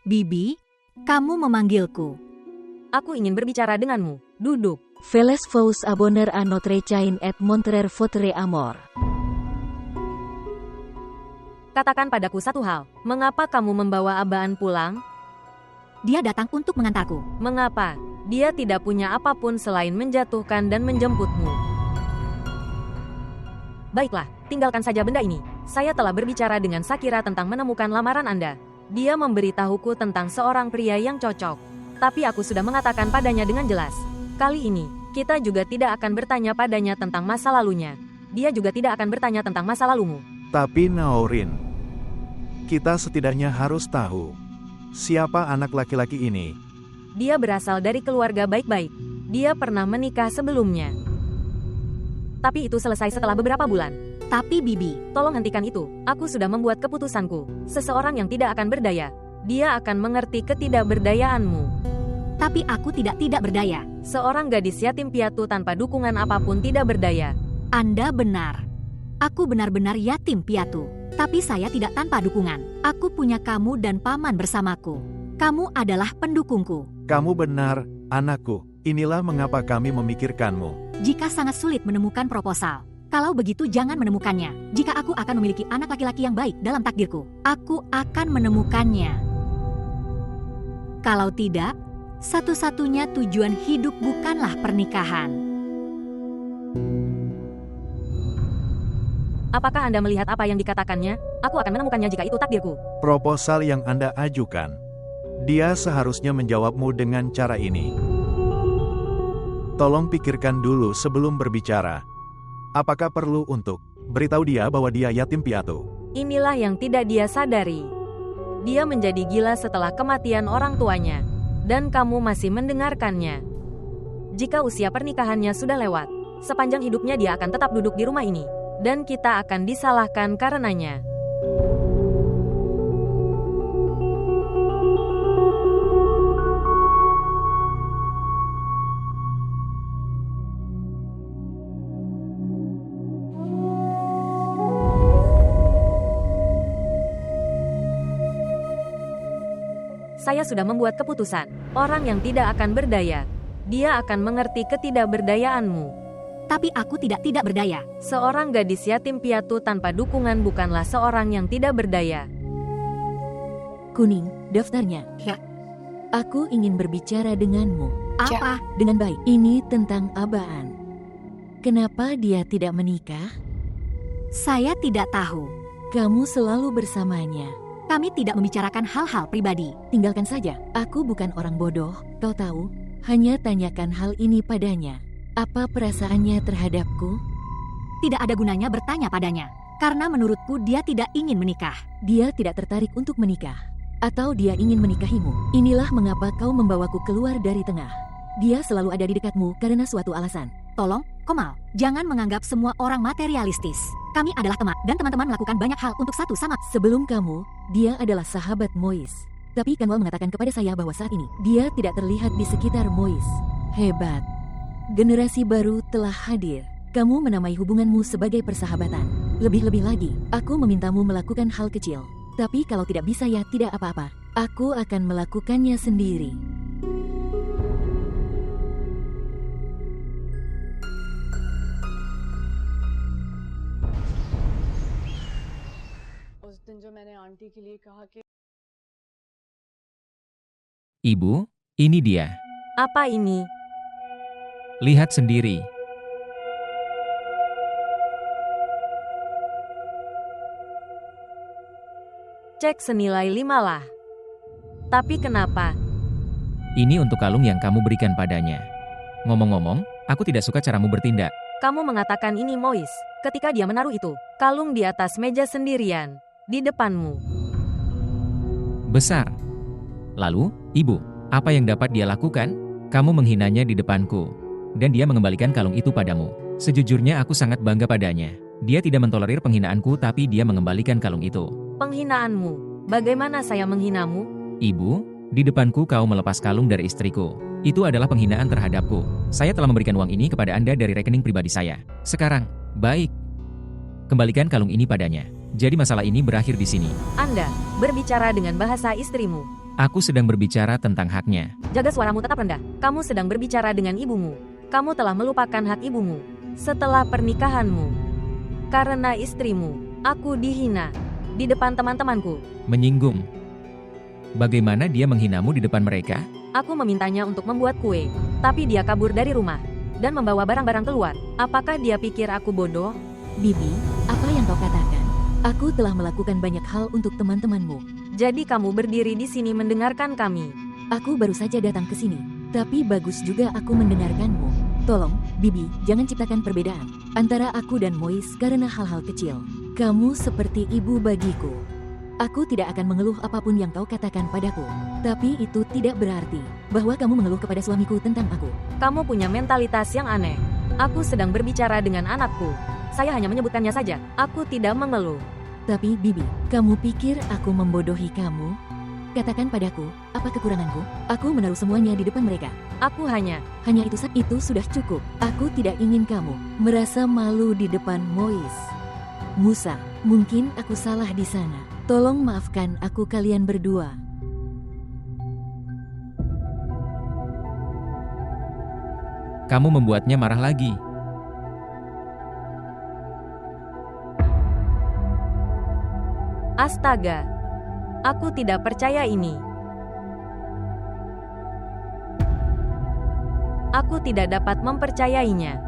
Bibi, kamu memanggilku. Aku ingin berbicara denganmu. Duduk. Veles vous abonner à notre chaîne et montrer votre amour. Katakan padaku satu hal. Mengapa kamu membawa Abaan pulang? Dia datang untuk mengantarku. Mengapa? Dia tidak punya apapun selain menjatuhkan dan menjemputmu. Baiklah, tinggalkan saja benda ini. Saya telah berbicara dengan Shakira tentang menemukan lamaran Anda. Dia memberitahuku tentang seorang pria yang cocok. Tapi aku sudah mengatakan padanya dengan jelas. Kali ini, kita juga tidak akan bertanya padanya tentang masa lalunya. Dia juga tidak akan bertanya tentang masa lalumu. Tapi Naorin, kita setidaknya harus tahu, siapa anak laki-laki ini? Dia berasal dari keluarga baik-baik. Dia pernah menikah sebelumnya. Tapi itu selesai setelah beberapa bulan. Tapi Bibi, Tolong hentikan itu. Aku sudah membuat keputusanku. Seseorang yang tidak akan berdaya, dia akan mengerti ketidakberdayaanmu. tapi aku tidak berdaya. Seorang gadis yatim piatu tanpa dukungan apapun tidak berdaya. Anda benar. Aku benar-benar yatim piatu. Tapi saya tidak tanpa dukungan. Aku punya kamu dan paman bersamaku. Kamu adalah pendukungku. Kamu benar, anakku. Inilah mengapa kami memikirkanmu. Jika sangat sulit menemukan proposal, kalau begitu jangan menemukannya. Jika aku akan memiliki anak laki-laki yang baik dalam takdirku, aku akan menemukannya. Kalau tidak, satu-satunya tujuan hidup bukanlah pernikahan. Apakah Anda melihat apa yang dikatakannya? Aku akan menemukannya jika itu takdirku. Proposal yang Anda ajukan, dia seharusnya menjawabmu dengan cara ini. Tolong pikirkan dulu sebelum berbicara. Apakah perlu untuk beritahu dia bahwa dia yatim piatu? Inilah yang tidak dia sadari. Dia menjadi gila setelah kematian orang tuanya. Dan kamu masih mendengarkannya. Jika usia pernikahannya sudah lewat, sepanjang hidupnya dia akan tetap duduk di rumah ini. Dan kita akan disalahkan karenanya. Saya sudah membuat keputusan. Orang yang tidak akan berdaya, dia akan mengerti ketidakberdayaanmu. Tapi aku tidak berdaya. Seorang gadis yatim piatu tanpa dukungan bukanlah seorang yang tidak berdaya. Kuning, daftarnya. Ya. Aku ingin berbicara denganmu. Apa? Dengan baik. Ini tentang Abaan. Kenapa dia tidak menikah? Saya tidak tahu. Kamu selalu bersamanya. Kami tidak membicarakan hal-hal pribadi. Tinggalkan saja. Aku bukan orang bodoh, kau tahu. Hanya tanyakan hal ini padanya. Apa perasaannya terhadapku? Tidak ada gunanya bertanya padanya. Karena menurutku dia tidak ingin menikah. Dia tidak tertarik untuk menikah. Atau dia ingin menikahimu. Inilah mengapa kau membawaku keluar dari tengah. Dia selalu ada di dekatmu karena suatu alasan. Tolong, Komal, jangan menganggap semua orang materialistis. Kami adalah teman, dan teman-teman melakukan banyak hal untuk satu sama. Sebelum kamu, dia adalah sahabat Mois. Tapi Kanwal mengatakan kepada saya bahwa saat ini, dia tidak terlihat di sekitar Mois. Hebat. Generasi baru telah hadir. Kamu menamai hubunganmu sebagai persahabatan. Lebih-lebih lagi, aku memintamu melakukan hal kecil. Tapi kalau tidak bisa ya tidak apa-apa. Aku akan melakukannya sendiri. Ibu, ini dia. Apa ini? Lihat sendiri. Cek senilai 5 lah. Tapi kenapa? Ini untuk kalung yang kamu berikan padanya. Ngomong-ngomong, aku tidak suka caramu bertindak. Kamu mengatakan ini Mois. Ketika dia menaruh itu, kalung di atas meja sendirian. Di depanmu. Besar. Lalu, Ibu, apa yang dapat dia lakukan? Kamu menghinanya di depanku. Dan dia mengembalikan kalung itu padamu. Sejujurnya aku sangat bangga padanya. Dia tidak mentolerir penghinaanku tapi dia mengembalikan kalung itu. Penghinaanmu? Bagaimana saya menghinamu? Ibu, di depanku kau melepas kalung dari istriku. Itu adalah penghinaan terhadapku. Saya telah memberikan uang ini kepada Anda dari rekening pribadi saya. Sekarang, baik. Kembalikan kalung ini padanya. Jadi masalah ini berakhir di sini. Anda berbicara dengan bahasa istrimu. Aku sedang berbicara tentang haknya. Jaga suaramu tetap rendah. Kamu sedang berbicara dengan ibumu. Kamu telah melupakan hak ibumu. Setelah pernikahanmu. Karena istrimu, aku dihina. Di depan teman-temanku. Menyinggung. Bagaimana dia menghinamu di depan mereka? Aku memintanya untuk membuat kue. Tapi dia kabur dari rumah. Dan membawa barang-barang keluar. Apakah dia pikir aku bodoh? Bibi, apa yang kau katakan? Aku telah melakukan banyak hal untuk teman-temanmu. Jadi kamu berdiri di sini mendengarkan kami. Aku baru saja datang ke sini. Tapi bagus juga aku mendengarkanmu. Tolong, Bibi, jangan ciptakan perbedaan antara aku dan Mois karena hal-hal kecil. Kamu seperti ibu bagiku. Aku tidak akan mengeluh apapun yang kau katakan padaku. Tapi itu tidak berarti bahwa kamu mengeluh kepada suamiku tentang aku. Kamu punya mentalitas yang aneh. Aku sedang berbicara dengan anakku. Saya hanya menyebutkannya saja. Aku tidak mengeluh. Tapi Bibi, kamu pikir aku membodohi kamu? Katakan padaku, apa kekuranganku? Aku menaruh semuanya di depan mereka. Aku hanya itu sudah cukup. Aku tidak ingin kamu merasa malu di depan Mois. Musa, mungkin aku salah di sana. Tolong maafkan aku kalian berdua. Kamu membuatnya marah lagi. Astaga. Aku tidak percaya ini. Aku tidak dapat mempercayainya.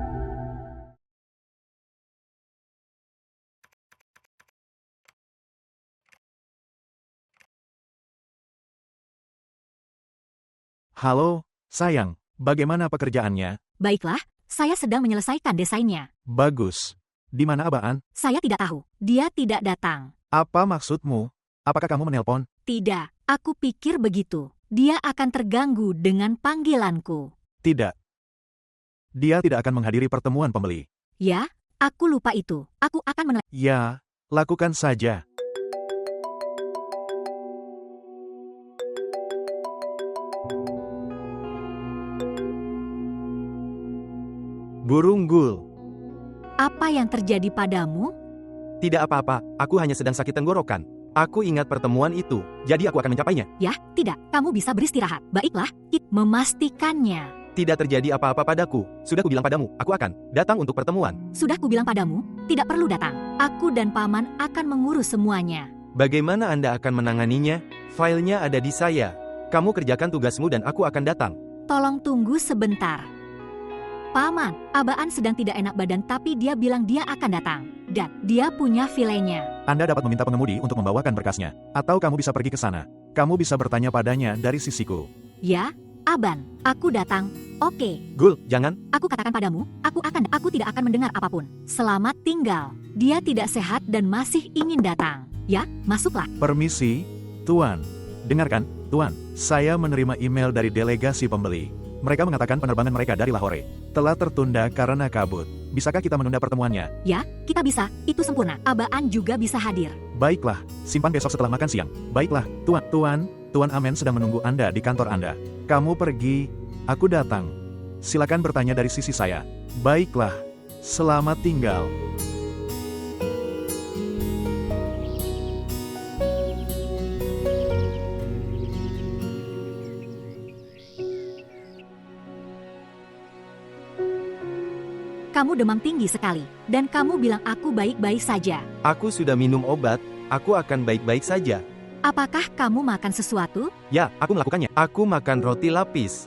Halo, sayang. Bagaimana pekerjaannya? Baiklah, saya sedang menyelesaikan desainnya. Bagus. Di mana Abaan? Saya tidak tahu. Dia tidak datang. Apa maksudmu? Apakah kamu menelpon? Tidak, aku pikir begitu. Dia akan terganggu dengan panggilanku. Tidak. Dia tidak akan menghadiri pertemuan pembeli. Ya, aku lupa itu. Aku akan Ya, lakukan saja. Burung Gul. Apa yang terjadi padamu? Tidak apa-apa, aku hanya sedang sakit tenggorokan. Aku ingat pertemuan itu, jadi aku akan mencapainya. Ya, tidak. Kamu bisa beristirahat. Baiklah, memastikannya. Tidak terjadi apa-apa padaku. Sudah kubilang padamu, aku akan datang untuk pertemuan. Sudah kubilang padamu, tidak perlu datang. Aku dan Paman akan mengurus semuanya. Bagaimana Anda akan menanganinya? Filenya ada di saya. Kamu kerjakan tugasmu dan aku akan datang. Tolong tunggu sebentar. Paman, Abaan sedang tidak enak badan tapi dia bilang dia akan datang. Dan dia punya filenya. Anda dapat meminta pengemudi untuk membawakan berkasnya. Atau kamu bisa pergi ke sana. Kamu bisa bertanya padanya dari sisiku. Ya, Aban, aku datang. Oke. Gul, jangan. Aku katakan padamu, aku tidak akan mendengar apapun. Selamat tinggal. Dia tidak sehat dan masih ingin datang. Ya, masuklah. Permisi, Tuan. Dengarkan, Tuan. Saya menerima email dari delegasi pembeli. Mereka mengatakan penerbangan mereka dari Lahore telah tertunda karena kabut. Bisakah kita menunda pertemuannya? Ya, kita bisa. Itu sempurna. Abaan juga bisa hadir. Baiklah, simpan besok setelah makan siang. Baiklah, Tuan Amen sedang menunggu Anda di kantor Anda. Kamu pergi, aku datang. Silakan bertanya dari sisi saya. Baiklah, selamat tinggal. Kamu demam tinggi sekali, dan kamu bilang aku baik-baik saja. Aku sudah minum obat, aku akan baik-baik saja. Apakah kamu makan sesuatu? Ya, aku melakukannya. Aku makan roti lapis.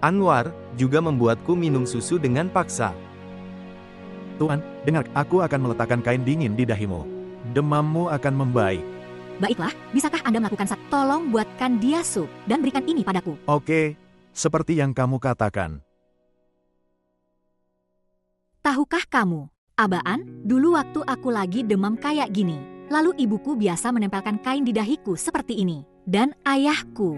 Anwar juga membuatku minum susu dengan paksa. Tuan, dengar, aku akan meletakkan kain dingin di dahimu. Demammu akan membaik. Baiklah, bisakah Anda melakukan tolong buatkan dia sup, dan berikan ini padaku. Oke, seperti yang kamu katakan. Tahukah kamu, Abaan, dulu waktu aku lagi demam kayak gini, lalu ibuku biasa menempelkan kain di dahiku seperti ini. Dan ayahku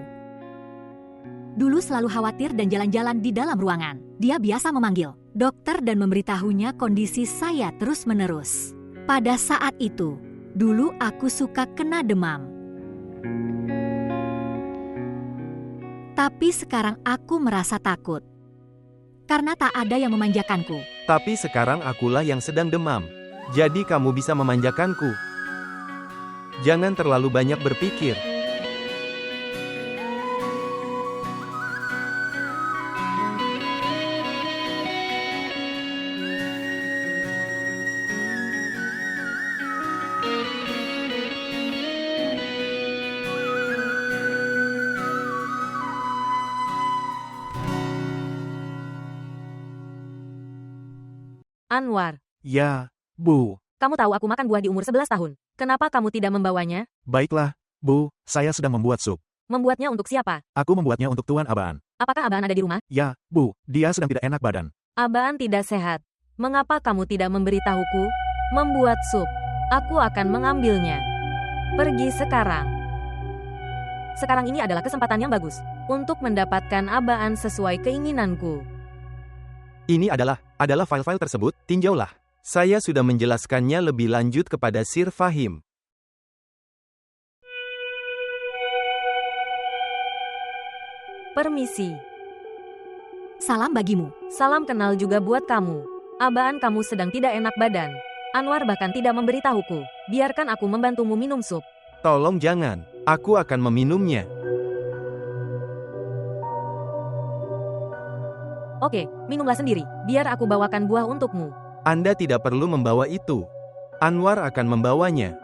dulu selalu khawatir dan jalan-jalan di dalam ruangan. Dia biasa memanggil dokter dan memberitahunya kondisi saya terus-menerus. Pada saat itu, dulu aku suka kena demam. Tapi sekarang aku merasa takut. Karena tak ada yang memanjakanku. Tapi sekarang akulah yang sedang demam. Jadi kamu bisa memanjakanku. Jangan terlalu banyak berpikir. Anwar, Ya, Bu. kamu tahu aku makan buah di umur 11 tahun. Kenapa kamu tidak membawanya? Baiklah, Bu, saya sedang membuat sup. Membuatnya untuk siapa? Aku membuatnya untuk Tuan Abaan. Apakah Abaan ada di rumah? Ya, Bu, dia sedang tidak enak badan. Abaan tidak sehat. Mengapa kamu tidak memberitahuku? Membuat sup. Aku akan mengambilnya. Pergi sekarang. Sekarang ini adalah kesempatan yang bagus untuk mendapatkan Abaan sesuai keinginanku. Ini adalah file-file tersebut, tinjaulah. Saya sudah menjelaskannya lebih lanjut kepada Sir Fahim. Permisi. Salam bagimu. Salam kenal juga buat kamu. Abaan kamu sedang tidak enak badan. Anwar bahkan tidak memberitahuku. Biarkan aku membantumu minum sup. Tolong jangan, aku akan meminumnya. Oke, minumlah sendiri. Biar aku bawakan buah untukmu. Anda tidak perlu membawa itu. Anwar akan membawanya.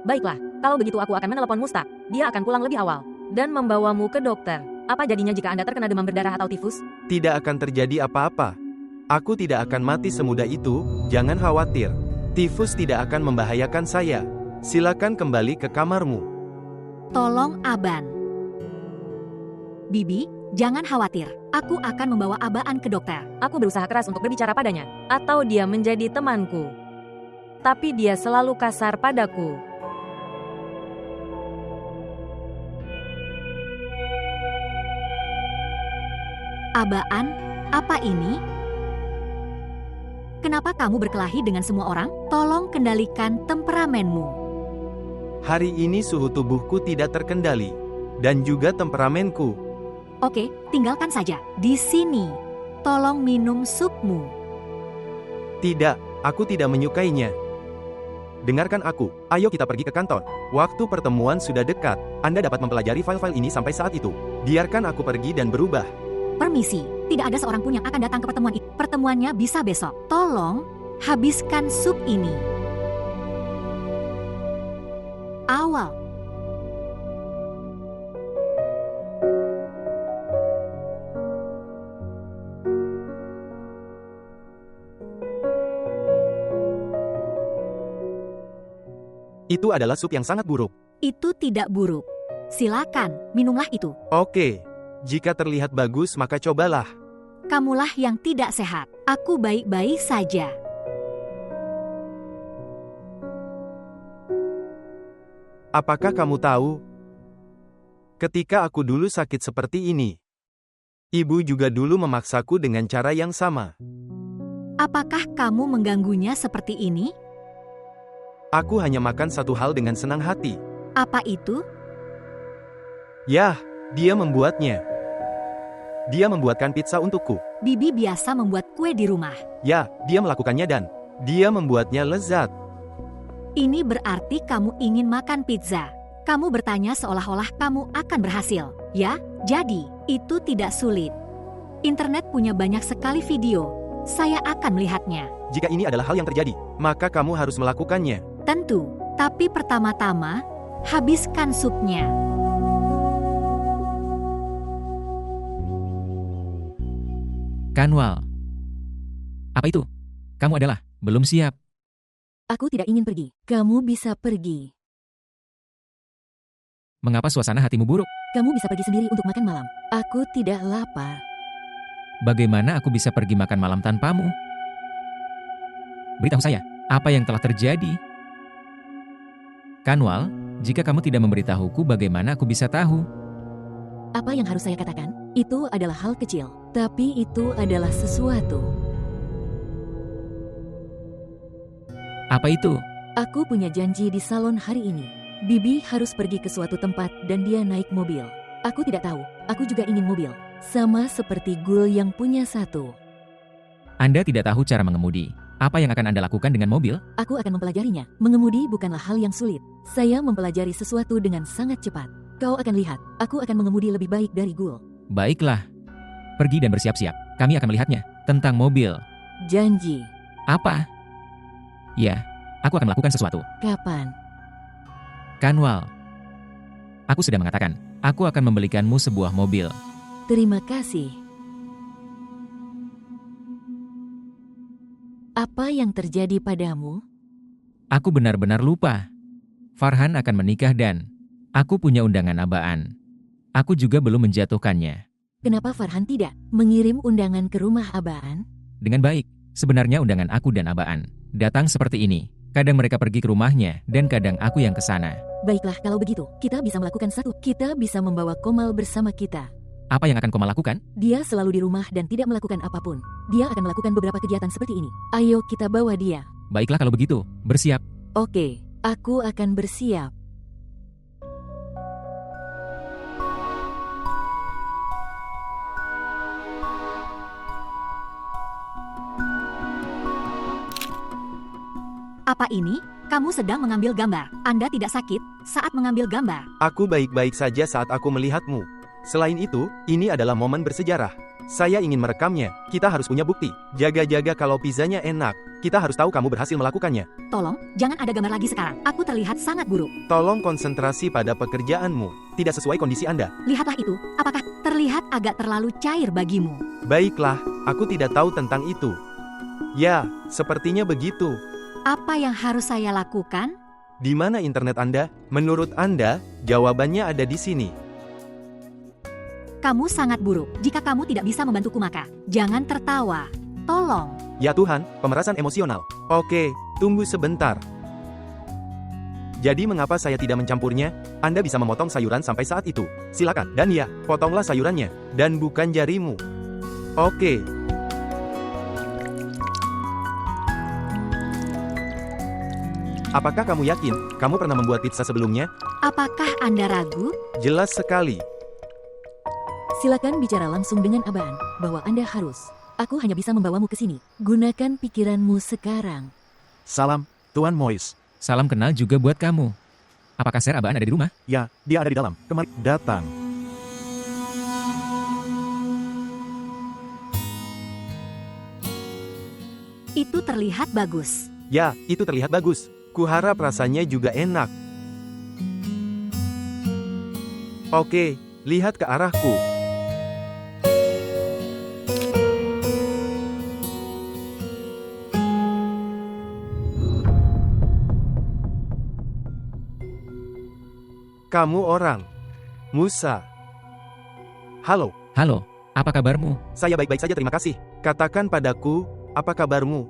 Baiklah, kalau begitu aku akan menelepon Mustaq. Dia akan pulang lebih awal dan membawamu ke dokter. Apa jadinya jika Anda terkena demam berdarah atau tifus? Tidak akan terjadi apa-apa. Aku tidak akan mati semudah itu, jangan khawatir. Tifus tidak akan membahayakan saya. Silakan kembali ke kamarmu. Tolong Aban. Bibi, jangan khawatir. Aku akan membawa Abaan ke dokter. Aku berusaha keras untuk berbicara padanya, atau dia menjadi temanku. Tapi dia selalu kasar padaku. Abaan, apa ini? Kenapa kamu berkelahi dengan semua orang? Tolong kendalikan temperamenmu. Hari ini suhu tubuhku tidak terkendali. Dan juga temperamenku. Oke, tinggalkan saja. Di sini. Tolong minum supmu. Tidak, aku tidak menyukainya. Dengarkan aku, ayo kita pergi ke kantor. Waktu pertemuan sudah dekat. Anda dapat mempelajari file-file ini sampai saat itu. Biarkan aku pergi dan berubah. Permisi, tidak ada seorang pun yang akan datang ke pertemuan itu. Pertemuannya bisa besok. Tolong, habiskan sup ini. Awal. Itu adalah sup yang sangat buruk. Itu tidak buruk. Silakan, minumlah itu. Oke, jika terlihat bagus maka cobalah. Kamulah yang tidak sehat. Aku baik-baik saja. Apakah kamu tahu? Ketika aku dulu sakit seperti ini, ibu juga dulu memaksaku dengan cara yang sama. Apakah kamu mengganggunya seperti ini? Aku hanya makan satu hal dengan senang hati. Apa itu? Yah, dia membuatnya. Dia membuatkan pizza untukku. Bibi biasa membuat kue di rumah. Ya, dia melakukannya dan dia membuatnya lezat. Ini berarti kamu ingin makan pizza. Kamu bertanya seolah-olah kamu akan berhasil. Ya, jadi, itu tidak sulit. Internet punya banyak sekali video. Saya akan melihatnya. Jika ini adalah hal yang terjadi, maka kamu harus melakukannya. Tentu, tapi pertama-tama, habiskan supnya. Kanwal. Apa itu? Kamu adalah belum siap. Aku tidak ingin pergi. Kamu bisa pergi. Mengapa suasana hatimu buruk? Kamu bisa pergi sendiri untuk makan malam. Aku tidak lapar. Bagaimana aku bisa pergi makan malam tanpamu? Beritahu saya, apa yang telah terjadi? Kanwal, jika kamu tidak memberitahuku, bagaimana aku bisa tahu? Apa yang harus saya katakan? Itu adalah hal kecil, tapi itu adalah sesuatu. Apa itu? Aku punya janji di salon hari ini. Bibi harus pergi ke suatu tempat dan dia naik mobil. Aku tidak tahu, aku juga ingin mobil. Sama seperti Gul yang punya satu. Anda tidak tahu cara mengemudi. Apa yang akan Anda lakukan dengan mobil? Aku akan mempelajarinya. Mengemudi bukanlah hal yang sulit. Saya mempelajari sesuatu dengan sangat cepat. Kau akan lihat, aku akan mengemudi lebih baik dari Gul. Baiklah. Pergi dan bersiap-siap. Kami akan melihatnya. Tentang mobil. Janji. Apa? Ya, aku akan melakukan sesuatu. Kapan? Kanwal. Aku sudah mengatakan, aku akan membelikanmu sebuah mobil. Terima kasih. Apa yang terjadi padamu? Aku benar-benar lupa. Farhan akan menikah dan aku punya undangan abaan. Aku juga belum menjatuhkannya. Kenapa Farhan tidak mengirim undangan ke rumah abaan? Dengan baik, sebenarnya undangan aku dan abaan datang seperti ini. Kadang mereka pergi ke rumahnya dan kadang aku yang ke sana. Baiklah, kalau begitu, kita bisa melakukan satu. Kita bisa membawa Komal bersama kita. Apa yang akan kau lakukan? Dia selalu di rumah dan tidak melakukan apapun. Dia akan melakukan beberapa kegiatan seperti ini. Ayo kita bawa dia. Baiklah kalau begitu, bersiap. Oke, aku akan bersiap. Apa ini? Kamu sedang mengambil gambar. Anda tidak sakit saat mengambil gambar. Aku baik-baik saja saat aku melihatmu. Selain itu, ini adalah momen bersejarah. Saya ingin merekamnya. Kita harus punya bukti. Jaga-jaga kalau pizzanya enak. Kita harus tahu kamu berhasil melakukannya. Tolong, jangan ada gambar lagi sekarang. Aku terlihat sangat buruk. Tolong konsentrasi pada pekerjaanmu. Tidak sesuai kondisi Anda. Lihatlah itu. Apakah terlihat agak terlalu cair bagimu? Baiklah, aku tidak tahu tentang itu. Ya, sepertinya begitu. Apa yang harus saya lakukan? Di mana internet Anda? Menurut Anda, jawabannya ada di sini. Kamu sangat buruk. Jika kamu tidak bisa membantuku maka jangan tertawa. Tolong. Ya Tuhan, pemerasan emosional. Oke, tunggu sebentar. Jadi mengapa saya tidak mencampurnya? Anda bisa memotong sayuran sampai saat itu. Silakan. Dan ya, potonglah sayurannya. Dan bukan jarimu. Oke. Apakah kamu yakin? Kamu pernah membuat pizza sebelumnya? Apakah Anda ragu? Jelas sekali. Silakan bicara langsung dengan abaan bahwa Anda harus. Aku hanya bisa membawamu ke sini. Gunakan pikiranmu sekarang. Salam, Tuan Mois. Salam kenal juga buat kamu. Apakah Ser abaan ada di rumah? Ya, dia ada di dalam. Kemari, datang. Itu terlihat bagus. Ya, itu terlihat bagus. Kuharap rasanya juga enak. Oke, lihat ke arahku. Kamu orang Musa. Halo, Halo, apa kabarmu? saya baik-baik saja terima kasih. Katakan padaku, apa kabarmu?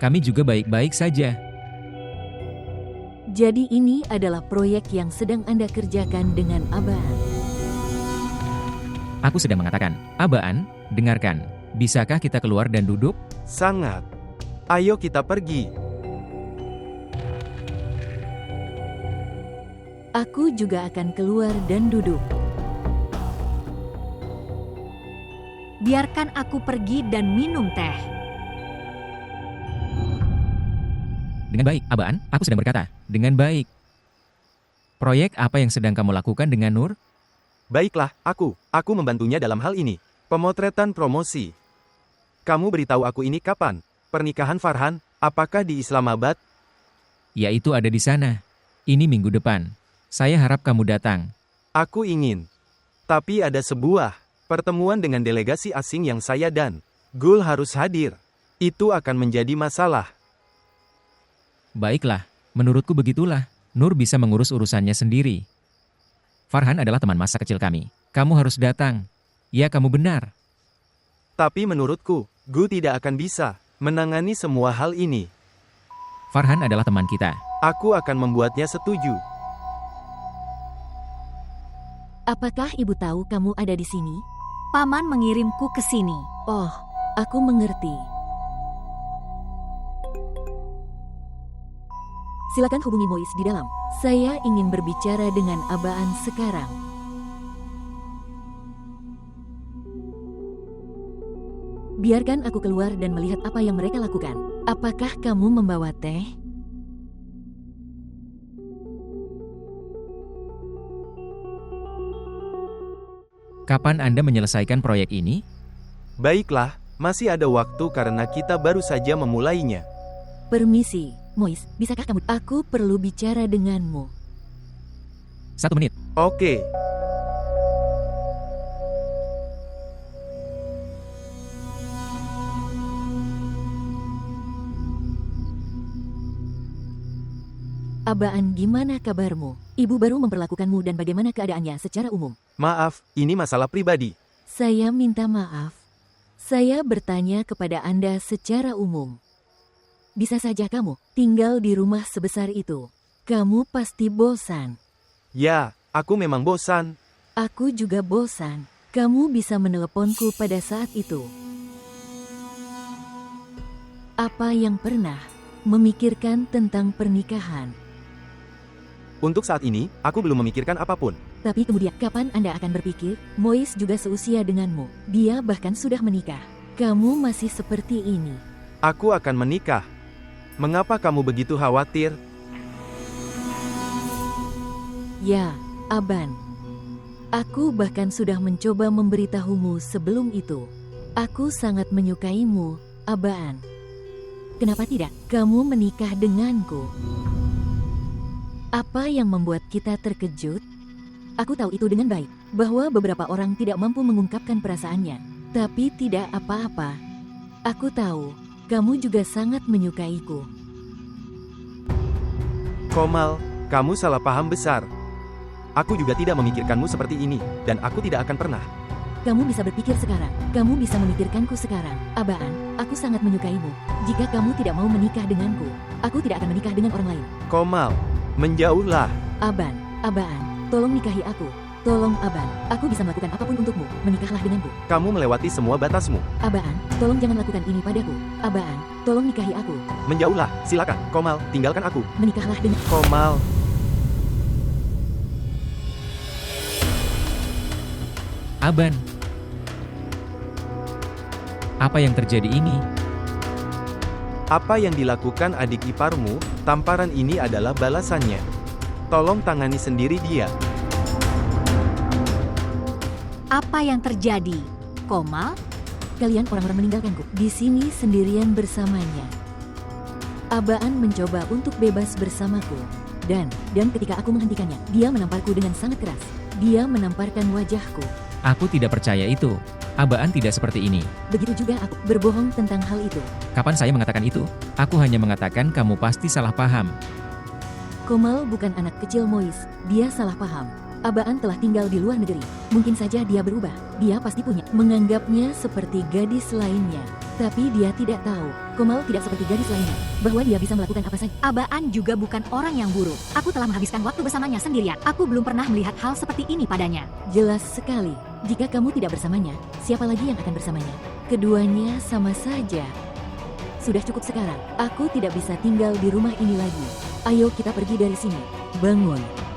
Kami juga baik-baik saja. Jadi ini adalah proyek yang sedang Anda kerjakan dengan abaan. Aku sedang mengatakan, abaan, dengarkan. Bisakah kita keluar dan duduk? Sangat. Ayo kita pergi. Aku juga akan keluar dan duduk. Biarkan aku pergi dan minum teh. Dengan baik, abaan, aku sedang berkata. Dengan baik. Proyek apa yang sedang kamu lakukan dengan Nur? Baiklah, aku membantunya dalam hal ini. Pemotretan promosi. Kamu beritahu aku ini kapan? Pernikahan Farhan, apakah di Islamabad? Yaitu ada di sana. Ini minggu depan. Saya harap kamu datang. Aku ingin. Tapi ada sebuah pertemuan dengan delegasi asing yang saya dan Gul harus hadir. Itu akan menjadi masalah. Baiklah, menurutku begitulah. Nur bisa mengurus urusannya sendiri. Farhan adalah teman masa kecil kami. Kamu harus datang. Ya, kamu benar. Tapi menurutku, Gul tidak akan bisa menangani semua hal ini. Farhan adalah teman kita. Aku akan membuatnya setuju. Apakah ibu tahu kamu ada di sini? Paman mengirimku ke sini. Oh, aku mengerti. Silakan hubungi Mois di dalam. Saya ingin berbicara dengan abaan sekarang. Biarkan aku keluar dan melihat apa yang mereka lakukan. Apakah kamu membawa teh? Kapan Anda menyelesaikan proyek ini? Baiklah, masih ada waktu karena kita baru saja memulainya. Permisi, Mois, bisakah kamu? Aku perlu bicara denganmu. 1 menit. Oke. Abaan, gimana kabarmu? Ibu baru memperlakukanmu dan bagaimana keadaannya secara umum? Maaf, ini masalah pribadi. Saya minta maaf. Saya bertanya kepada Anda secara umum. Bisa saja kamu tinggal di rumah sebesar itu. Kamu pasti bosan. Ya, aku memang bosan. Aku juga bosan. Kamu bisa meneleponku pada saat itu. Apa yang pernah memikirkan tentang pernikahan? Untuk saat ini, aku belum memikirkan apapun. Tapi kemudian, kapan Anda akan berpikir? Mois juga seusia denganmu. Dia bahkan sudah menikah. Kamu masih seperti ini. Aku akan menikah. Mengapa kamu begitu khawatir? Ya, Aban. Aku bahkan sudah mencoba memberitahumu sebelum itu. Aku sangat menyukaimu, Abaan. Kenapa tidak? Kamu menikah denganku. Apa yang membuat kita terkejut? Aku tahu itu dengan baik, bahwa beberapa orang tidak mampu mengungkapkan perasaannya. Tapi tidak apa-apa. Aku tahu, kamu juga sangat menyukaiku. Komal, kamu salah paham besar. Aku juga tidak memikirkanmu seperti ini, dan aku tidak akan pernah. Kamu bisa berpikir sekarang. Kamu bisa memikirkanku sekarang. Abaan, aku sangat menyukaimu. Jika kamu tidak mau menikah denganku, aku tidak akan menikah dengan orang lain. Komal, menjauhlah. Abaan, tolong nikahi aku. Tolong Aban, aku bisa melakukan apapun untukmu. Menikahlah denganku. Kamu melewati semua batasmu. Abaan, tolong jangan lakukan ini padaku. Abaan, tolong nikahi aku. Menjauhlah, silakan. Komal, tinggalkan aku. Menikahlah dengan... Komal. Aban. Apa yang terjadi ini? Apa yang dilakukan adik iparmu, tamparan ini adalah balasannya. Tolong tangani sendiri dia. Apa yang terjadi? Komal? Kalian orang-orang meninggalkanku di sini sendirian bersamanya. Abaan mencoba untuk bebas bersamaku. Dan ketika aku menghentikannya, dia menamparku dengan sangat keras. Dia menamparkan wajahku. Aku tidak percaya itu. Abaan tidak seperti ini. Begitu juga aku berbohong tentang hal itu. Kapan saya mengatakan itu? Aku hanya mengatakan kamu pasti salah paham. Komal bukan anak kecil Mois, dia salah paham. Abaan telah tinggal di luar negeri. Mungkin saja dia berubah. Dia pasti punya. Menganggapnya seperti gadis lainnya. Tapi dia tidak tahu, Komal tidak seperti gadis lainnya. Bahwa dia bisa melakukan apa saja. Abaan juga bukan orang yang buruk. Aku telah menghabiskan waktu bersamanya sendirian. Aku belum pernah melihat hal seperti ini padanya. Jelas sekali. Jika kamu tidak bersamanya, siapa lagi yang akan bersamanya? Keduanya sama saja. Sudah cukup sekarang. Aku tidak bisa tinggal di rumah ini lagi. Ayo kita pergi dari sini. Bangun.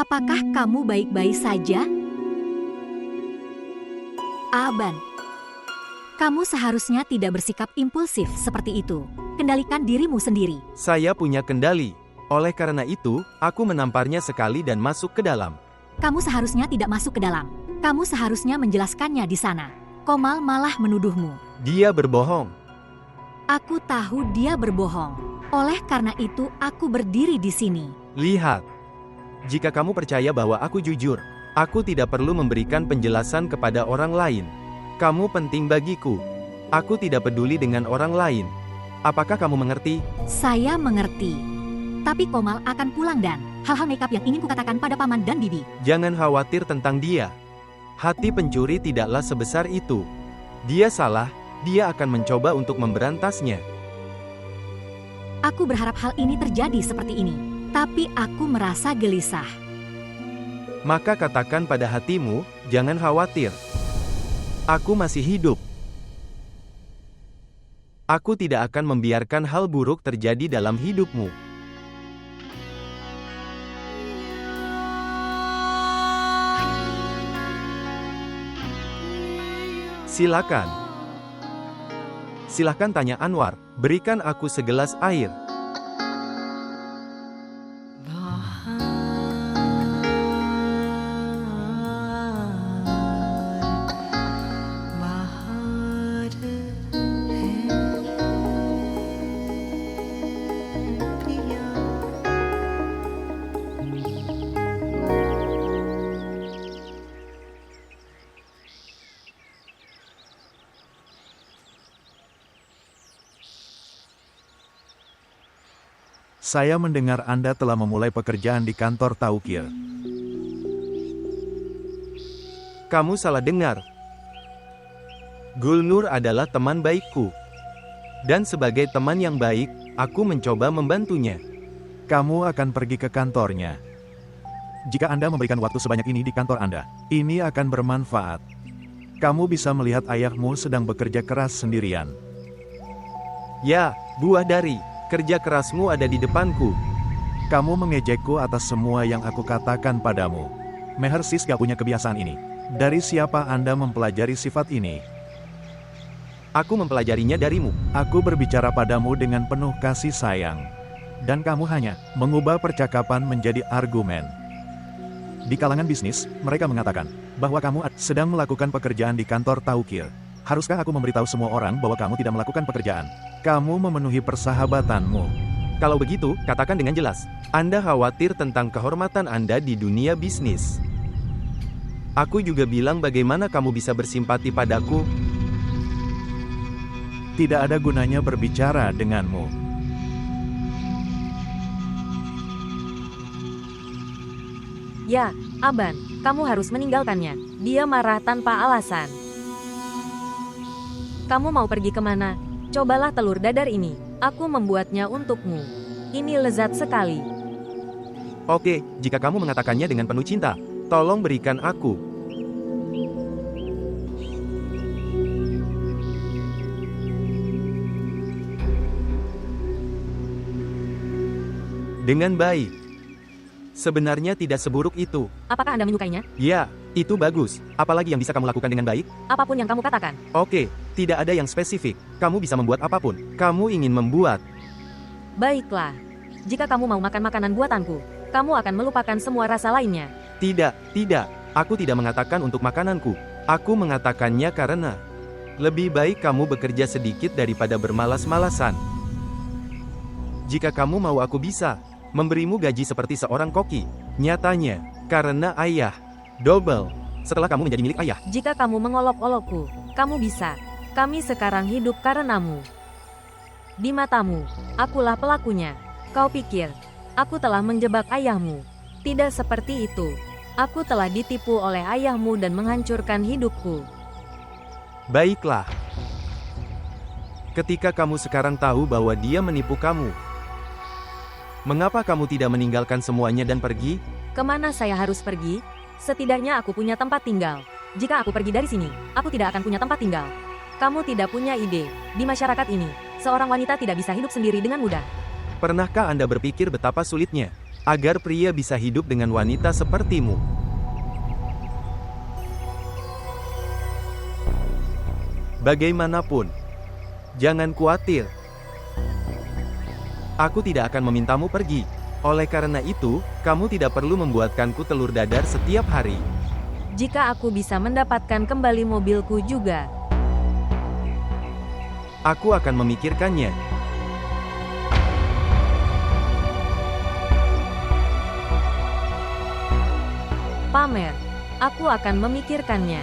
Apakah kamu baik-baik saja? Aban, kamu seharusnya tidak bersikap impulsif seperti itu. Kendalikan dirimu sendiri. Saya punya kendali. Oleh karena itu, aku menamparnya sekali dan masuk ke dalam. Kamu seharusnya tidak masuk ke dalam. Kamu seharusnya menjelaskannya di sana. Komal malah menuduhmu. Dia berbohong. Aku tahu dia berbohong. Oleh karena itu, aku berdiri di sini. Lihat. Jika kamu percaya bahwa aku jujur, aku tidak perlu memberikan penjelasan kepada orang lain. Kamu penting bagiku. Aku tidak peduli dengan orang lain. Apakah kamu mengerti? Saya mengerti. Tapi Komal akan pulang dan hal-hal makeup yang ingin kukatakan pada paman dan bibi. Jangan khawatir tentang dia. Hati pencuri tidaklah sebesar itu. Dia salah, dia akan mencoba untuk memberantasnya. Aku berharap hal ini terjadi seperti ini. Tapi aku merasa gelisah. Maka katakan pada hatimu, jangan khawatir. Aku masih hidup. Aku tidak akan membiarkan hal buruk terjadi dalam hidupmu. Silakan. Silakan tanya Anwar, berikan aku segelas air. Saya mendengar Anda telah memulai pekerjaan di kantor Taukir. Kamu salah dengar. Gulnur adalah teman baikku. Dan sebagai teman yang baik, aku mencoba membantunya. Kamu akan pergi ke kantornya. Jika Anda memberikan waktu sebanyak ini di kantor Anda, ini akan bermanfaat. Kamu bisa melihat ayahmu sedang bekerja keras sendirian. Ya, buah dari kerja kerasmu ada di depanku. Kamu mengejekku atas semua yang aku katakan padamu. Mehersis gak punya kebiasaan ini. Dari siapa Anda mempelajari sifat ini? Aku mempelajarinya darimu. Aku berbicara padamu dengan penuh kasih sayang. Dan kamu hanya mengubah percakapan menjadi argumen. Di kalangan bisnis, mereka mengatakan bahwa kamu sedang melakukan pekerjaan di kantor Taukir. Haruskah aku memberitahu semua orang bahwa kamu tidak melakukan pekerjaan? Kamu memenuhi persahabatanmu. Kalau begitu, katakan dengan jelas. Anda khawatir tentang kehormatan Anda di dunia bisnis. Aku juga bilang bagaimana kamu bisa bersimpati padaku. Tidak ada gunanya berbicara denganmu. Ya, Aban, kamu harus meninggalkannya. Dia marah tanpa alasan. Kamu mau pergi kemana? Cobalah telur dadar ini. Aku membuatnya untukmu. Ini lezat sekali. Oke, jika kamu mengatakannya dengan penuh cinta, tolong berikan aku. Dengan baik. Sebenarnya tidak seburuk itu. Apakah Anda menyukainya? Ya, itu bagus. Apalagi yang bisa kamu lakukan dengan baik? Apapun yang kamu katakan. Oke, tidak ada yang spesifik. Kamu bisa membuat apapun. Kamu ingin membuat. Baiklah. Jika kamu mau makan makanan buatanku, kamu akan melupakan semua rasa lainnya. Tidak. Aku tidak mengatakan untuk makananku. Aku mengatakannya karena lebih baik kamu bekerja sedikit daripada bermalas-malasan. Jika kamu mau, aku bisa memberimu gaji seperti seorang koki. Nyatanya, karena ayah. Double. Setelah kamu menjadi milik ayah. Jika kamu mengolok-olokku, kamu bisa. Kami sekarang hidup karenamu. Di matamu, akulah pelakunya. Kau pikir, aku telah menjebak ayahmu. Tidak seperti itu. Aku telah ditipu oleh ayahmu dan menghancurkan hidupku. Baiklah. Ketika kamu sekarang tahu bahwa dia menipu kamu, mengapa kamu tidak meninggalkan semuanya dan pergi? Kemana saya harus pergi? Setidaknya aku punya tempat tinggal. Jika aku pergi dari sini, aku tidak akan punya tempat tinggal. Kamu tidak punya ide. Di masyarakat ini, seorang wanita tidak bisa hidup sendiri dengan mudah. Pernahkah Anda berpikir betapa sulitnya agar pria bisa hidup dengan wanita sepertimu? Bagaimanapun, jangan khawatir. Aku tidak akan memintamu pergi. Oleh karena itu, kamu tidak perlu membuatkanku telur dadar setiap hari. Jika aku bisa mendapatkan kembali mobilku juga, aku akan memikirkannya. Pamer, aku akan memikirkannya.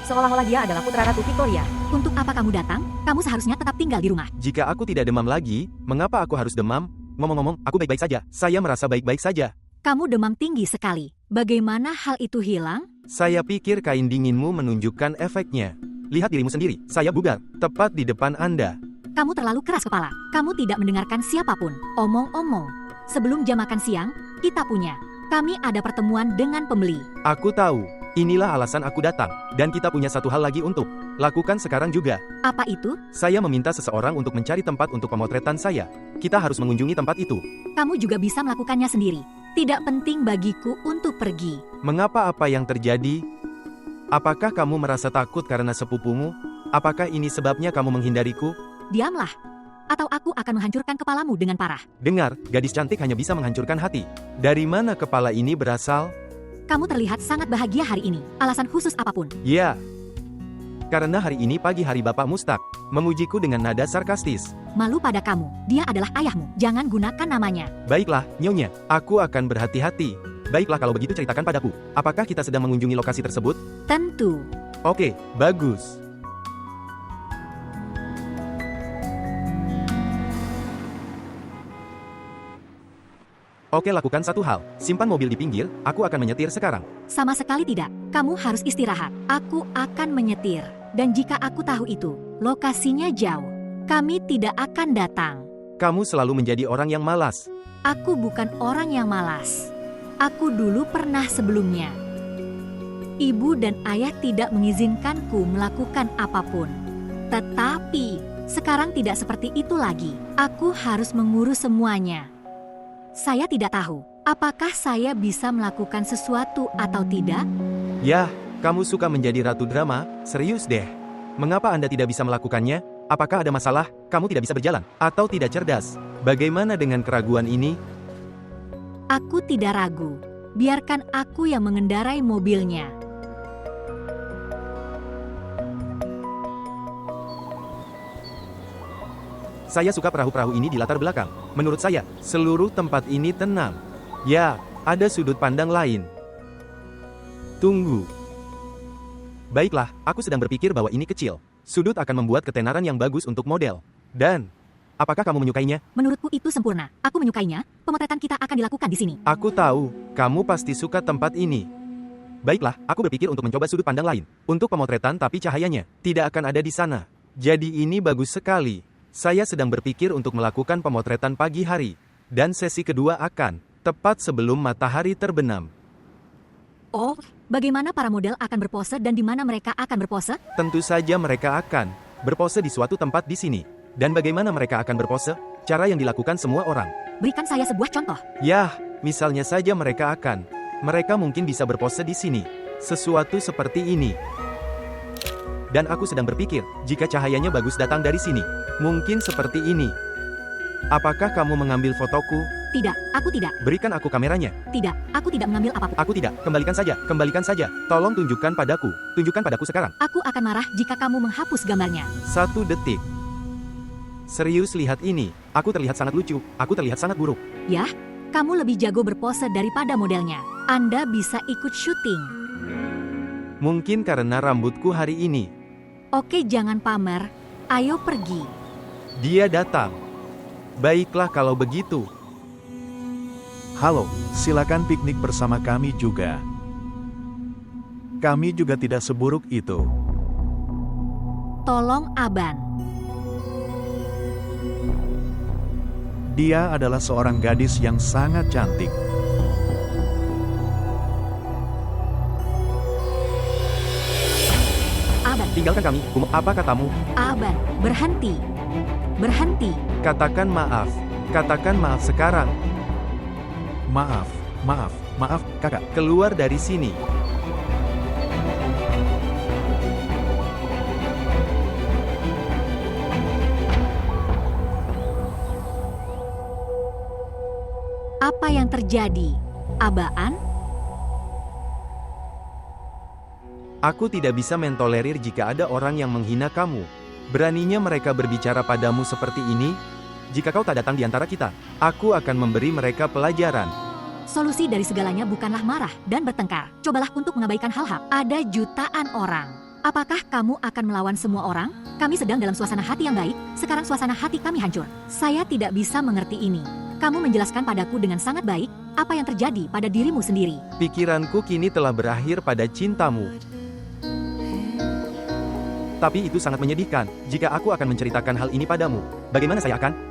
Seolah-olah dia adalah putra Ratu Victoria. Untuk apa kamu datang? Kamu seharusnya tetap tinggal di rumah. Jika aku tidak demam lagi, mengapa aku harus demam? Ngomong-ngomong, aku baik-baik saja. Saya merasa baik-baik saja. Kamu demam tinggi sekali. Bagaimana hal itu hilang? Saya pikir kain dinginmu menunjukkan efeknya. Lihat dirimu sendiri, saya bugar, tepat di depan Anda. Kamu terlalu keras kepala. Kamu tidak mendengarkan siapapun. Omong-omong. Sebelum jam makan siang, kita punya. Kami ada pertemuan dengan pembeli. Aku tahu. Inilah alasan aku datang. Dan kita punya satu hal lagi untuk lakukan sekarang juga. Apa itu? Saya meminta seseorang untuk mencari tempat untuk pemotretan saya. Kita harus mengunjungi tempat itu. Kamu juga bisa melakukannya sendiri. Tidak penting bagiku untuk pergi. Mengapa apa yang terjadi? Apakah kamu merasa takut karena sepupumu? Apakah ini sebabnya kamu menghindariku? Diamlah. Atau aku akan menghancurkan kepalamu dengan parah. Dengar, gadis cantik hanya bisa menghancurkan hati. Dari mana kepala ini berasal? Kamu terlihat sangat bahagia hari ini. Alasan khusus apapun. Ya. Karena hari ini pagi hari Bapak Mustak memujiku dengan nada sarkastis. Malu pada kamu. Dia adalah ayahmu. Jangan gunakan namanya. Baiklah, Nyonya. Aku akan berhati-hati. Baiklah, kalau begitu ceritakan padaku. Apakah kita sedang mengunjungi lokasi tersebut? Tentu. Oke, bagus. Oke, lakukan satu hal. Simpan mobil di pinggir, aku akan menyetir sekarang. Sama sekali tidak. Kamu harus istirahat. Aku akan menyetir. Dan jika aku tahu itu, lokasinya jauh, kami tidak akan datang. Kamu selalu menjadi orang yang malas. Aku bukan orang yang malas. Aku dulu pernah sebelumnya. Ibu dan ayah tidak mengizinkanku melakukan apapun. Tetapi, sekarang tidak seperti itu lagi. Aku harus mengurus semuanya. Saya tidak tahu, apakah saya bisa melakukan sesuatu atau tidak? Yah, kamu suka menjadi ratu drama? Serius deh. Mengapa Anda tidak bisa melakukannya? Apakah ada masalah? Kamu tidak bisa berjalan? Atau tidak cerdas? Bagaimana dengan keraguan ini? Aku tidak ragu. Biarkan aku yang mengendarai mobilnya. Saya suka perahu-perahu ini di latar belakang. Menurut saya, seluruh tempat ini tenang. Ya, ada sudut pandang lain. Tunggu. Baiklah, aku sedang berpikir bahwa ini kecil. Sudut akan membuat ketenaran yang bagus untuk model. Dan, apakah kamu menyukainya? Menurutku itu sempurna. Aku menyukainya. Pemotretan kita akan dilakukan di sini. Aku tahu, kamu pasti suka tempat ini. Baiklah, aku berpikir untuk mencoba sudut pandang lain. Untuk pemotretan tapi cahayanya tidak akan ada di sana. Jadi ini bagus sekali. Saya sedang berpikir untuk melakukan pemotretan pagi hari. Dan sesi kedua akan tepat sebelum matahari terbenam. Oh, bagaimana para model akan berpose dan di mana mereka akan berpose? Tentu saja mereka akan berpose di suatu tempat di sini. Dan bagaimana mereka akan berpose? Cara yang dilakukan semua orang. Berikan saya sebuah contoh. Yah, misalnya saja mereka mungkin bisa berpose di sini. Sesuatu seperti ini. Dan aku sedang berpikir, jika cahayanya bagus datang dari sini, mungkin seperti ini. Apakah kamu mengambil fotoku? Tidak, aku tidak. Berikan aku kameranya. Tidak, aku tidak mengambil apapun. Aku tidak, kembalikan saja. Tolong tunjukkan padaku sekarang. Aku akan marah jika kamu menghapus gambarnya. 1 detik. Serius, lihat ini. Aku terlihat sangat lucu, aku terlihat sangat buruk. Yah, kamu lebih jago berpose daripada modelnya. Anda bisa ikut syuting. Mungkin karena rambutku hari ini. Oke, jangan pamer. Ayo pergi. Dia datang. Baiklah kalau begitu. Halo, silakan piknik bersama kami juga. Kami juga tidak seburuk itu. Tolong Aban. Dia adalah seorang gadis yang sangat cantik. Aban, Tinggalkan kami, apa katamu? Aban, berhenti. Berhenti. Katakan maaf sekarang. Maaf, kakak. Keluar dari sini. Apa yang terjadi? Abaan? Aku tidak bisa mentolerir jika ada orang yang menghina kamu. Beraninya mereka berbicara padamu seperti ini? Jika kau tak datang di antara kita, aku akan memberi mereka pelajaran. Solusi dari segalanya bukanlah marah dan bertengkar. Cobalah untuk mengabaikan hal-hal. Ada jutaan orang. Apakah kamu akan melawan semua orang? Kami sedang dalam suasana hati yang baik, sekarang suasana hati kami hancur. Saya tidak bisa mengerti ini. Kamu menjelaskan padaku dengan sangat baik apa yang terjadi pada dirimu sendiri. Pikiranku kini telah berakhir pada cintamu. Tapi itu sangat menyedihkan, jika aku akan menceritakan hal ini padamu. Bagaimana saya akan?